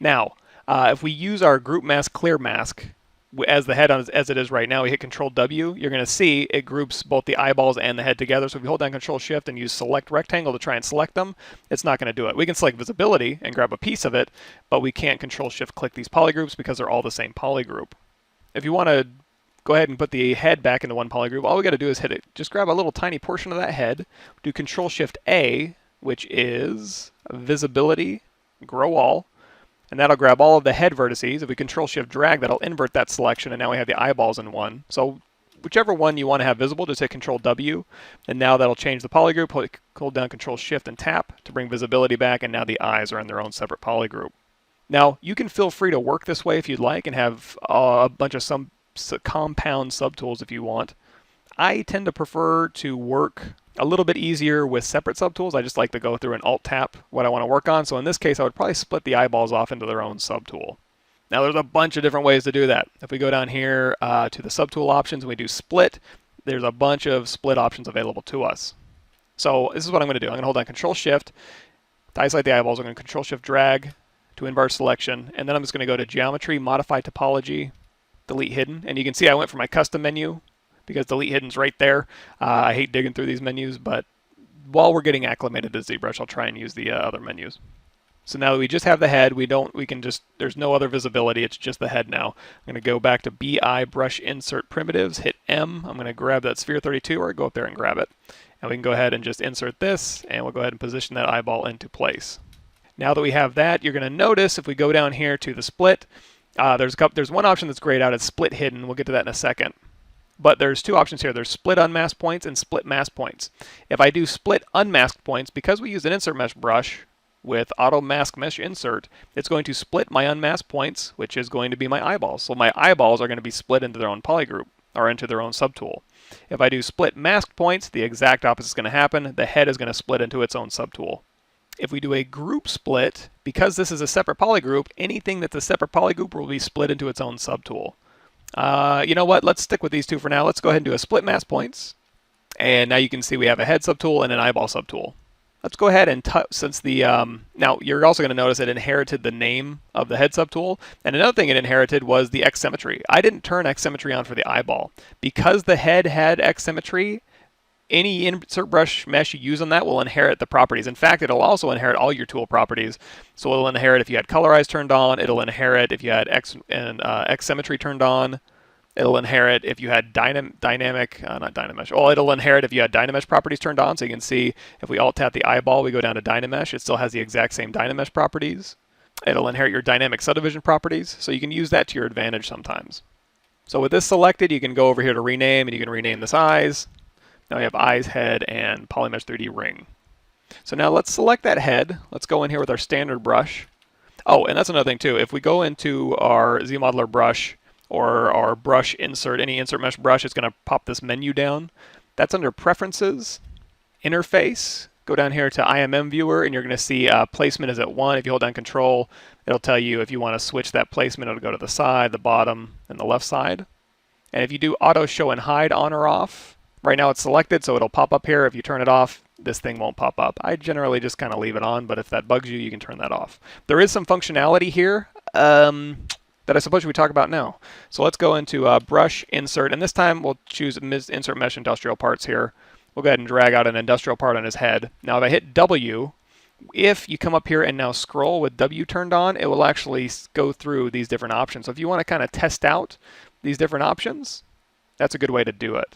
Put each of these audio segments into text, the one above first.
Now, if we use our group mask clear mask as the head as it is right now, we hit Control W, you're going to see it groups both the eyeballs and the head together. So if you hold down Control Shift and use Select Rectangle to try and select them, it's not going to do it. We can select visibility and grab a piece of it, but we can't Control Shift click these polygroups because they're all the same polygroup. If you want to go ahead and put the head back into one polygroup, all we got to do is hit it. Just grab a little tiny portion of that head, do Control Shift A, which is visibility, grow all, and that'll grab all of the head vertices. If we Control Shift drag, that'll invert that selection, and now we have the eyeballs in one. So whichever one you want to have visible, just hit Control W, and now that'll change the polygroup. Hold down Control Shift and tap to bring visibility back, and now the eyes are in their own separate polygroup. Now, you can feel free to work this way if you'd like and have a bunch of some compound subtools if you want. I tend to prefer to work a little bit easier with separate subtools. I just like to go through and Alt-tap what I want to work on. So in this case, I would probably split the eyeballs off into their own subtool. Now there's a bunch of different ways to do that. If we go down here to the subtool options and we do split, there's a bunch of split options available to us. So this is what I'm going to do. I'm going to hold down Control Shift to isolate the eyeballs. I'm going to Control Shift drag to invert selection, and then I'm just going to go to Geometry, Modify Topology, Delete Hidden, and you can see I went for my custom menu because Delete Hidden's right there. I hate digging through these menus, but while we're getting acclimated to ZBrush, I'll try and use the other menus. So now that we just have the head, there's no other visibility, it's just the head now. I'm going to go back to BI Brush Insert Primitives, hit M. I'm going to grab that Sphere 32, or go up there and grab it. And we can go ahead and just insert this, and we'll go ahead and position that eyeball into place. Now that we have that, you're going to notice if we go down here to the split, there's one option that's grayed out, it's split hidden. We'll get to that in a second. But there's two options here. There's split unmasked points and split masked points. If I do split unmasked points, because we use an insert mesh brush with auto mask mesh insert, it's going to split my unmasked points, which is going to be my eyeballs. So my eyeballs are going to be split into their own polygroup, or into their own subtool. If I do split masked points, the exact opposite is going to happen. The head is going to split into its own subtool. If we do a group split, because this is a separate polygroup, anything that's a separate polygroup will be split into its own subtool. You know what? Let's stick with these two for now. Let's go ahead and do a split mask points. And now you can see we have a head subtool and an eyeball subtool. Let's go ahead and since the now you're also going to notice it inherited the name of the head subtool, and another thing it inherited was the X symmetry. I didn't turn X symmetry on for the eyeball because the head had X symmetry. Any insert brush mesh you use on that will inherit the properties. In fact, it'll also inherit all your tool properties. So it'll inherit if you had colorize turned on. It'll inherit if you had X and X symmetry turned on. It'll inherit if you had it'll inherit if you had Dynamesh properties turned on. So you can see if we Alt-tap the eyeball, we go down to Dynamesh. It still has the exact same Dynamesh properties. It'll inherit your dynamic subdivision properties. So you can use that to your advantage sometimes. So with this selected, you can go over here to rename, and you can rename this eyes. Now we have eyes, head, and Polymesh 3D ring. So now let's select that head. Let's go in here with our standard brush. Oh, and that's another thing too. If we go into our ZModeler brush or our brush insert, any insert mesh brush, it's going to pop this menu down. That's under Preferences, Interface. Go down here to IMM Viewer, and you're going to see placement is at 1. If you hold down Control, it'll tell you if you want to switch that placement. It'll go to the side, the bottom, and the left side. And if you do Auto Show and Hide on or off, right now it's selected, so it'll pop up here. If you turn it off, this thing won't pop up. I generally just kind of leave it on, but if that bugs you, you can turn that off. There is some functionality here that I suppose we talk about now. So let's go into Brush, Insert, and this time we'll choose Insert Mesh Industrial Parts here. We'll go ahead and drag out an industrial part on his head. Now if I hit W, if you come up here and now scroll with W turned on, it will actually go through these different options. So if you want to kind of test out these different options, that's a good way to do it.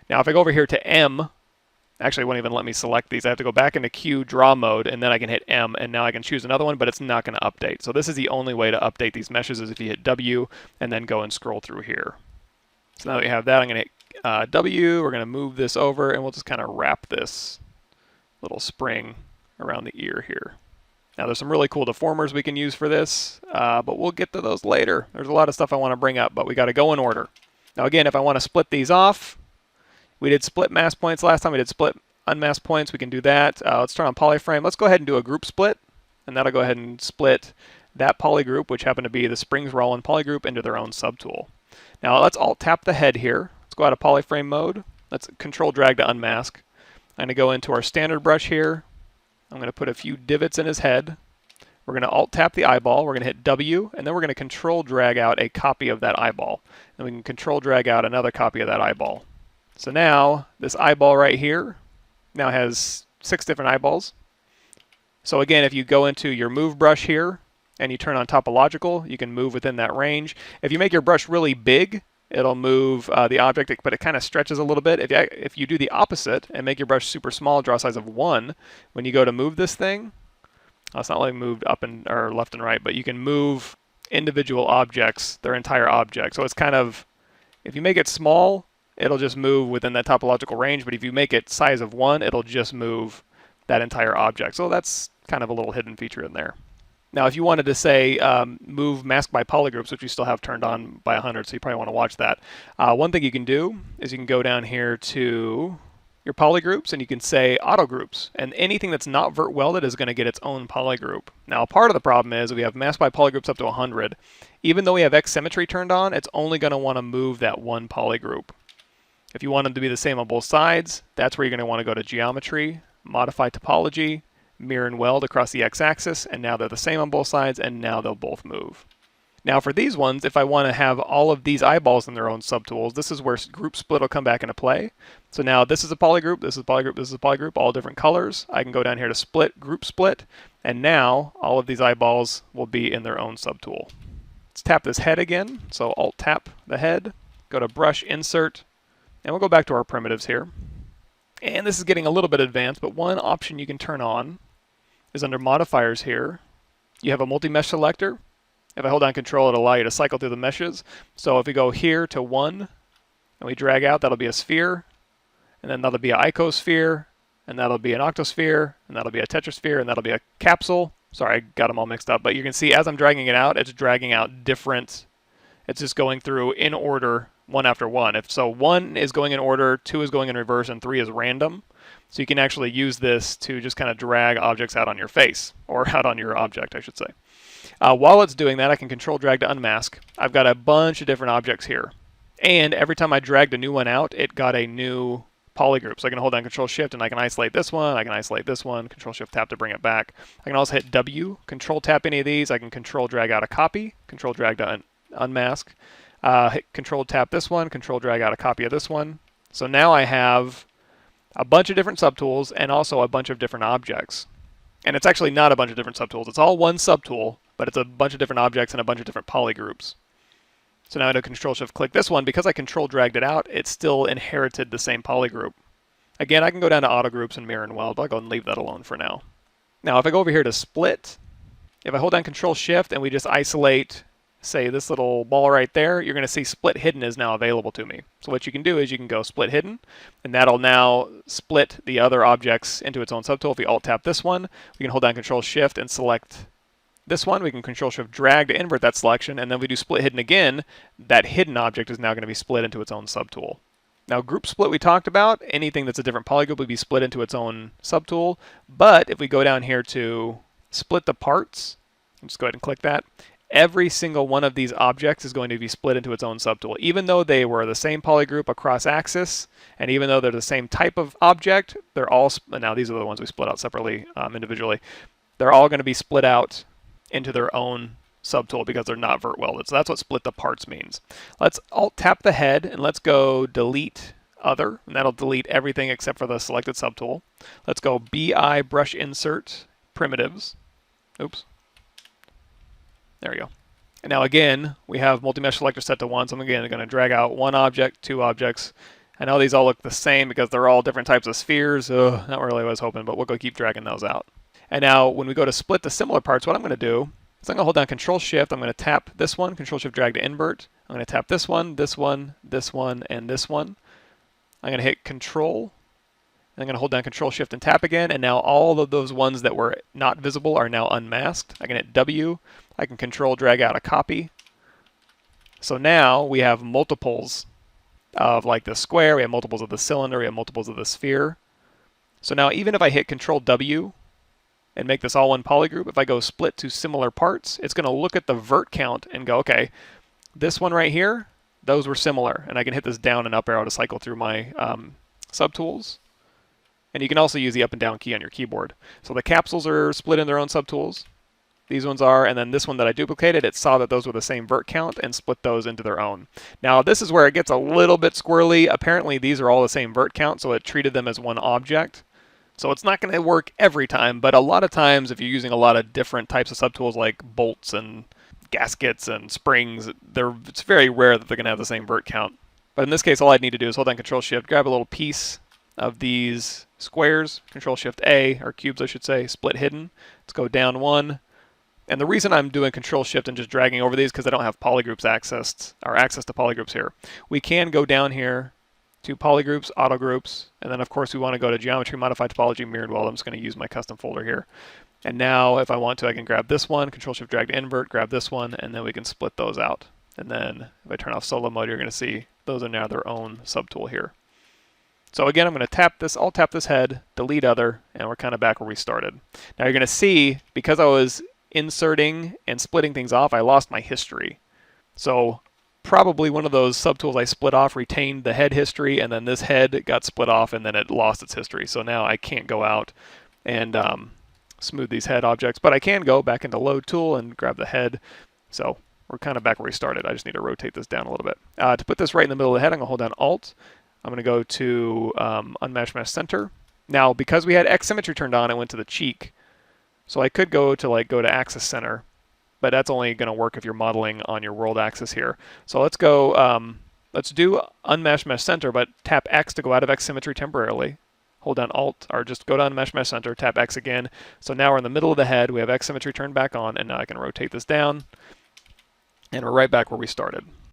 Now if I go over here to M, actually it won't even let me select these. I have to go back into Q draw mode, and then I can hit M, and now I can choose another one, but it's not going to update. So this is the only way to update these meshes, is if you hit W and then go and scroll through here. So now that we have that, I'm going to hit W, we're going to move this over, and we'll just kind of wrap this little spring around the ear here. Now there's some really cool deformers we can use for this, but we'll get to those later. There's a lot of stuff I want to bring up, but we got to go in order. Now again, if I want to split these off, we did split mask points last time. We did split unmasked points. We can do that. Let's turn on polyframe. Let's go ahead and do a group split, and that'll go ahead and split that polygroup, which happen to be the springs roll and polygroup, into their own subtool. Now let's Alt-tap the head here. Let's go out of polyframe mode. Let's Control drag to unmask. I'm going to go into our standard brush here. I'm going to put a few divots in his head. We're going to Alt-tap the eyeball, we're going to hit W, and then we're going to control drag out a copy of that eyeball. And we can control drag out another copy of that eyeball. So now, this eyeball right here now has 6 different eyeballs. So again, if you go into your move brush here, and you turn on topological, you can move within that range. If you make your brush really big, it'll move the object, but it kind of stretches a little bit. If you do the opposite and make your brush super small, draw a size of 1, when you go to move this thing, it's not like moved up and or left and right, but you can move individual objects, their entire object. So it's kind of, if you make it small, it'll just move within that topological range, but if you make it size of 1, it'll just move that entire object. So that's kind of a little hidden feature in there. Now, if you wanted to say move mask by polygroups, which you still have turned on by 100, so you probably want to watch that. One thing you can do is you can go down here to your polygroups and you can say auto groups, and anything that's not vert welded is going to get its own polygroup. Now, part of the problem is we have mask by polygroups up to 100. Even though we have X symmetry turned on, it's only going to want to move that one polygroup. If you want them to be the same on both sides, that's where you're going to want to go to geometry, modify topology, mirror and weld across the x-axis, and now they're the same on both sides, and now they'll both move. Now for these ones, if I want to have all of these eyeballs in their own subtools, this is where group split will come back into play. So now this is a polygroup, this is a polygroup, this is a polygroup, all different colors. I can go down here to split, group split, and now all of these eyeballs will be in their own subtool. Let's tap this head again, so Alt tap the head, go to brush, insert, and we'll go back to our primitives here. And this is getting a little bit advanced, but one option you can turn on is under modifiers here. You have a multi-mesh selector. If I hold down control, it'll allow you to cycle through the meshes. So if we go here to 1 and we drag out, that'll be a sphere, and then that'll be an icosphere, and that'll be an octosphere, and that'll be a tetrasphere, and that'll be a capsule. Sorry, I got them all mixed up, but you can see as I'm dragging it out, it's dragging out different, it's just going through in order, one after one. If so, 1 is going in order, 2 is going in reverse, and 3 is random. So you can actually use this to just kind of drag objects out on your face, or out on your object, I should say. While it's doing that, I can control drag to unmask. I've got a bunch of different objects here. And every time I dragged a new one out, it got a new polygroup. So I can hold down control shift and I can isolate this one, I can isolate this one, control shift tap to bring it back. I can also hit W, control tap any of these. I can control drag out a copy, control drag to unmask. Hit control tap this one, control drag out a copy of this one. So now I have a bunch of different subtools and also a bunch of different objects. And it's actually not a bunch of different subtools. It's all one subtool, but it's a bunch of different objects and a bunch of different polygroups. So now I do control shift click this one. Because I control dragged it out, it still inherited the same polygroup. Again, I can go down to auto groups and mirror and weld, but I'll go and leave that alone for now. Now if I go over here to split, if I hold down control shift and we just isolate, say, this little ball right there, you're going to see split hidden is now available to me. So what you can do is you can go split hidden, and that'll now split the other objects into its own subtool. If we alt tap this one, we can hold down control shift and select this one. We can control shift drag to invert that selection, and then we do split hidden again. That hidden object is now going to be split into its own subtool. Now group split we talked about, anything that's a different polygroup would be split into its own subtool, but if we go down here to split the parts, just go ahead and click that, every single one of these objects is going to be split into its own subtool. Even though they were the same polygroup across axis, and even though they're the same type of object, they're all, now these are the ones we split out separately, individually, they're all going to be split out into their own subtool because they're not vert welded. So that's what split the parts means. Let's alt tap the head and let's go delete other, and that'll delete everything except for the selected subtool. Let's go BI brush insert primitives. Oops. There we go. And now again, we have multi-mesh selector set to 1, so I'm again going to drag out one object, two objects. I know these all look the same because they're all different types of spheres. Not really what I was hoping, but we'll go keep dragging those out. And now when we go to split the similar parts, what I'm going to do is I'm going to hold down control shift, I'm going to tap this one, control shift drag to invert. I'm going to tap this one, this one, this one, and this one. I'm going to hit control. I'm going to hold down control shift and tap again, and now all of those ones that were not visible are now unmasked. I can hit W. I can control drag out a copy. So now we have multiples of like the square, we have multiples of the cylinder, we have multiples of the sphere. So now even if I hit control W and make this all one polygroup, if I go split to similar parts, it's going to look at the vert count and go, okay, this one right here, those were similar. And I can hit this down and up arrow to cycle through my subtools. And you can also use the up and down key on your keyboard. So the capsules are split in their own subtools. These ones are, and then this one that I duplicated, it saw that those were the same vert count and split those into their own. Now this is where it gets a little bit squirrely. Apparently these are all the same vert count, so it treated them as one object. So it's not going to work every time, but a lot of times if you're using a lot of different types of subtools like bolts and gaskets and springs, it's very rare that they're going to have the same vert count. But in this case, all I'd need to do is hold down Control-Shift, grab a little piece of these squares, Control-Shift-A, or cubes I should say, split hidden. Let's go down one. And the reason I'm doing Control-Shift and just dragging over these because I don't have polygroups accessed, or access to polygroups here. We can go down here to polygroups, auto groups, and then of course we want to go to geometry, modify topology, mirrored weld. I'm just going to use my custom folder here. And now if I want to, I can grab this one, Control-Shift drag to invert, grab this one, and then we can split those out. And then if I turn off solo mode, you're going to see those are now their own subtool here. So again, I'm going to tap this, I'll tap this head, delete other, and we're kind of back where we started. Now you're going to see, because I was inserting and splitting things off, I lost my history. So probably one of those subtools I split off retained the head history, and then this head got split off and then it lost its history. So now I can't go out and smooth these head objects, but I can go back into load tool and grab the head. So we're kind of back where we started. I just need to rotate this down a little bit. To put this right in the middle of the head, I'm going to hold down Alt. I'm going to go to Unmatched Mesh Center. Now, because we had X symmetry turned on, it went to the cheek. So I could go to Axis Center, but that's only going to work if you're modeling on your world axis here. So let's go, let's do Unmatched Mesh Center, but tap X to go out of X symmetry temporarily. Hold down Alt, or just go down to Mesh Center, tap X again. So now we're in the middle of the head, we have X symmetry turned back on, and now I can rotate this down, and we're right back where we started.